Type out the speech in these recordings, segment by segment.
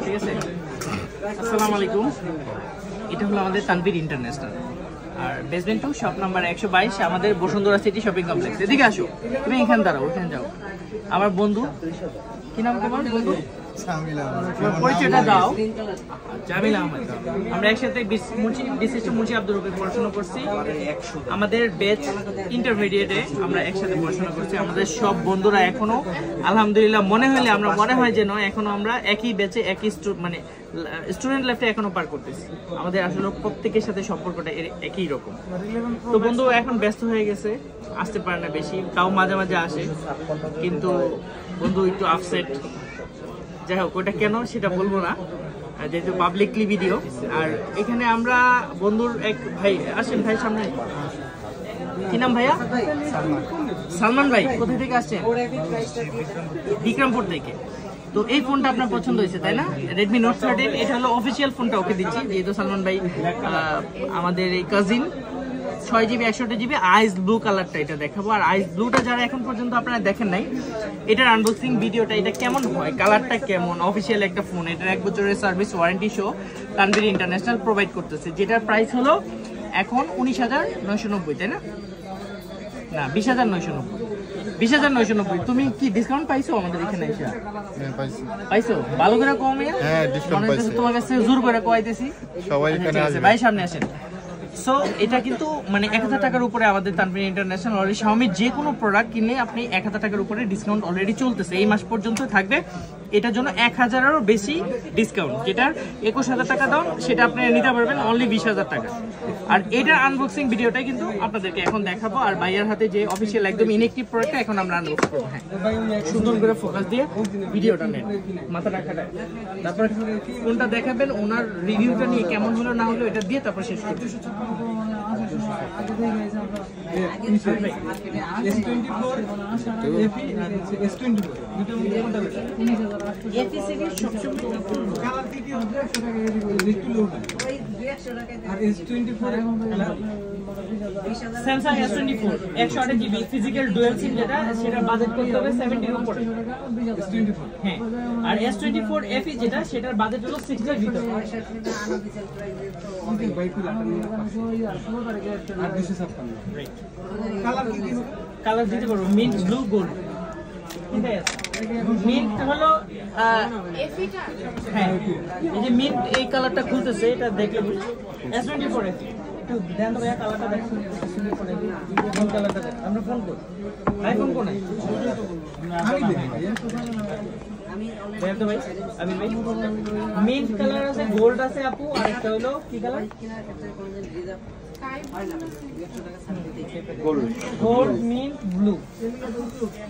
ঠিক আছে। আসসালামু আলাইকুম, এটা হলো আমাদের তানভীর ইন্টারন্যাশনাল, আর বেসমেন্ট 2 শপ নাম্বার 122, আমাদের বসুন্ধরা সিটি শপিং কমপ্লেক্স। এদিকে আসো, তুমি এখানে দাঁড়াও, ওখানে যাও। আমার বন্ধু, কি নাম তোমার বন্ধু? পরিচয়টা দাও। জামিল আহমেদ। আমরা একসাথে বিশিষ্ট মুন্সি আব্দুর রফিক পড়াশোনা করছি। আমাদের ব্যাচ ইন্টারমিডিয়েটে আমরা একসাথে পড়াশোনা করছি। আমাদের সব বন্ধুরা এখনো আলহামদুলিল্লাহ মনে হয় যেন এখনো আমরা একই ব্যাচে একই মানে স্টুডেন্ট লাইফটা এখনো পার করতেছি। আমাদের আসলে প্রত্যেকের সাথে সম্পর্কটা একই রকম। তো বন্ধু এখন ব্যস্ত হয়ে গেছে, আসতে পারে না বেশি, তাও মাঝে মাঝে আসে, কিন্তু বন্ধু একটু আপসেট। যাই হোক, ওটা কেন সেটা বলবো না, যেহেতু পাবলিকলি ভিডিও। আর এখানে আমরা বন্ধুর এক ভাই আসেন, ভাই সামনে। কি নাম ভাইয়া? সালমান ভাই। কোথা থেকে আসছেন? বিক্রমপুর থেকে। তো এই ফোনটা আপনার পছন্দ হয়েছে তাই না? Redmi note 13। এটা হলো অফিসিয়াল ফোনটা ওকে দিচ্ছি, যেহেতু সালমান ভাই আমাদের এই কাজিন। 6GB 128GB আইস ব্লু কালারটা এটা দেখাবো। আর আইস ব্লুটা যারা এখন পর্যন্ত আপনারা দেখেন নাই, এটার আনবক্সিং ভিডিওটা, এটা কেমন হয়, কালারটা কেমন, অফিসিয়াল একটা ফোন, এটার 1 বছরের সার্ভিস ওয়ারেন্টি সহ তানভীর ইন্টারন্যাশনাল প্রোভাইড করতেছে, যেটার প্রাইস হলো এখন 19,990, তাই না? না, 20,990। 20,990। তুমি কি ডিসকাউন্ট পাইছো আমাদের এখানে এসে? পাইছো? ভালো করে কমে? হ্যাঁ, ডিসকাউন্ট পাইছি। তোমার কাছে জোর করে কইতেছি সবাই এখানে আসবে। ভাই সামনে আসেন। সো এটা কিন্তু মানে 1000 টাকার উপরে আমাদের তানভীর ইন্টারন্যাশনাল অলরেডি Xiaomi যে কোনো প্রোডাক্ট কিনলে আপনি 1000 টাকার উপরে ডিসকাউন্ট অলরেডি চলতেছে, এই মাস পর্যন্ত থাকবে। এটার জন্য 1000-এরও বেশি ডিসকাউন্ট, যেটার 21,000 টাকা দাম, সেটা আপনি নিতে পারবেন অনলি 20,000 টাকা। আর এটার আনবক্সিং ভিডিওটাই কিন্তু আপনাদেরকে এখন দেখাবো। আর ভাইয়ার হাতে যে অফিসিয়াল একদম ইনঅ্যাক্টিভ প্রোডাক্টটা এখন আমরা আনবক্স করবো। হ্যাঁ, সুন্দর করে ফোকাস দিয়ে ভিডিওটা নেন, মাথা রাখাটা। তারপর কোনটা দেখাবেন, ওনার রিভিউটা নিয়ে কেমন হলো না হলো এটা দিয়ে তারপর শেষ করতে। Samsung S24 128GB physical dual SIM, যেটা সেটা বাজেট করতে হবে 70 এর উপরে। হ্যাঁ, আর S24 FE যেটা, সেটার বাজেট হলো 60 এর ভিতরে। কালার দিতে পারবো মিন্ট, ব্লু, গোল্ড। মিন্ট হলো হ্যাঁ, এই যে মিন্ট, এই কালারটা খুলতেছে, এটা দেখলে S24 FE। একটু দেন তো ভাইয়া, কালারটা দেখুন। কোন কালারটা? আমরা ফোন করি, আইফোন কোনে? মিন্ট কালার আছে, গোল্ড আছে আপু, আর একটা হলো কি কালার? গোল্ড, মিন্ট, ব্লু,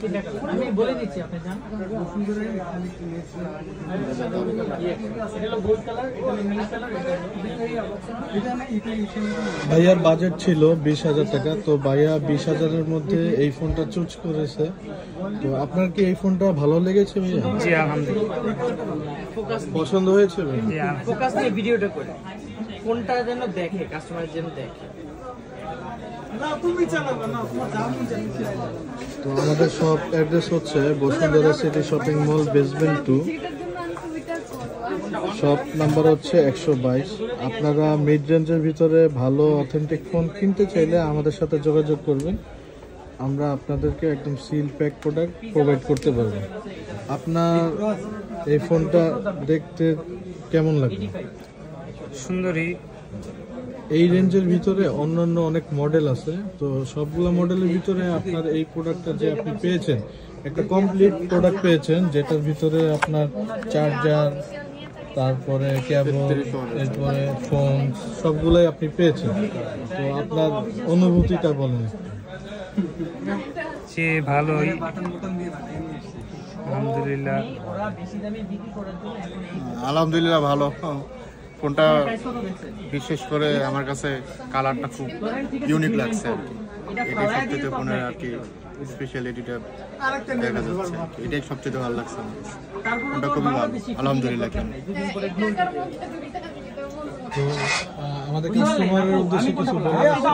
তিনটা কালার আমি বলে দিচ্ছি, আপনি জান। এটা হলো গোল্ড কালার, এটা হলো মিন্ট কালার। ভাইয়ার বাজেট ছিল 20,000 টাকা, তো ভাইয়া 20,000-এর মধ্যে এই ফোনটা চুজ করেছে। তো আপনার কি এই ফোনটা ভালো লেগেছে ভাইয়া? জি আলহামদুলিল্লাহ, পছন্দ হয়েছে ভাই? জি, ফোকাস নিয়ে ভিডিওটা করে কোনটা যেন দেখে, কাস্টমার যেন দেখে। তো আমাদের সব অ্যাড্রেস হচ্ছে Bashundhara city shopping mall, basement 2, shop number হচ্ছে 122। আপনারা মিড রেঞ্জের ভিতরে ভালো অথেন্টিক ফোন কিনতে চাইলে আমাদের সাথে যোগাযোগ করবেন, আমরা আপনাদেরকে একদম সিল প্যাক প্রোডাক্ট প্রোভাইড করতে পারবো। আপনার এই ফোনটা দেখতে কেমন লাগবে? সুন্দরী। এই রেঞ্জের ভিতরে অন্যান্য অনেক মডেল আছে, তো সবগুলো মডেলের ভিতরে আপনার এই প্রোডাক্টটা যে আপনি পেয়েছেন, একটা কমপ্লিট প্রোডাক্ট পেয়েছেন, যেটার ভিতরে আপনার চার্জার, তারপরে কেবল, এরপরে ফোন, সবগুলোই আপনি পেয়েছেন। তো আপনার অনুভূতিটা বলেন। সে ভালোই, আলহামদুলিল্লাহ। আলহামদুলিল্লাহ ভালো ফোনটা, বিশেষ করে আমার কাছে কালারটা খুব ইউনিক লাগছে আর কি। এটাই সবচেয়ে ফোনের আর কি স্পেশালিটিটা দেখা যাচ্ছে, এটাই সবচেয়ে ভালো লাগছে আমার কাছে। ফোনটা খুবই ভালো, আলহামদুলিল্লাহ। তো আমাদের কাস্টমারের উদ্দেশ্যে কিছু বলার আছে?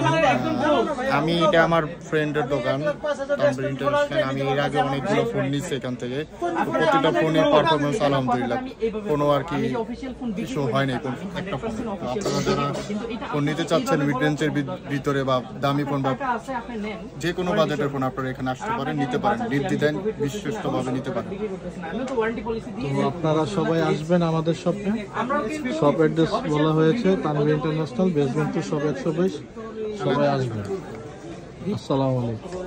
আমি এটা আমার ফ্রেন্ডের দোকান তানভীর ইন্টারন্যাশনাল। আমি এর আগে অনেকগুলো ফোন নিচ্ছি এখান থেকে, তো প্রতিটা ফোনের পারফরমেন্স আলহামদুলিল্লাহ, কোনো আর কি কিছু হয়নি কোন একটা ফোন। আপনারা যারা ফোন নিতে চাচ্ছেন মিড রেঞ্জের ভিতরে বা দামি ফোন বা যে কোনো বাজেটের ফোন, আপনারা এখানে আসতে পারেন, নিতে পারেন, নির্দ্বিধায় বিশ্বস্তভাবে নিতে পারেন। তো আপনারা সবাই আসবেন আমাদের শপে। শপ অ্যাড্রেস বলা হয়েছে Tanvir international, basement two shop 122। সবাই আসবেন। আসসালামু আলাইকুম।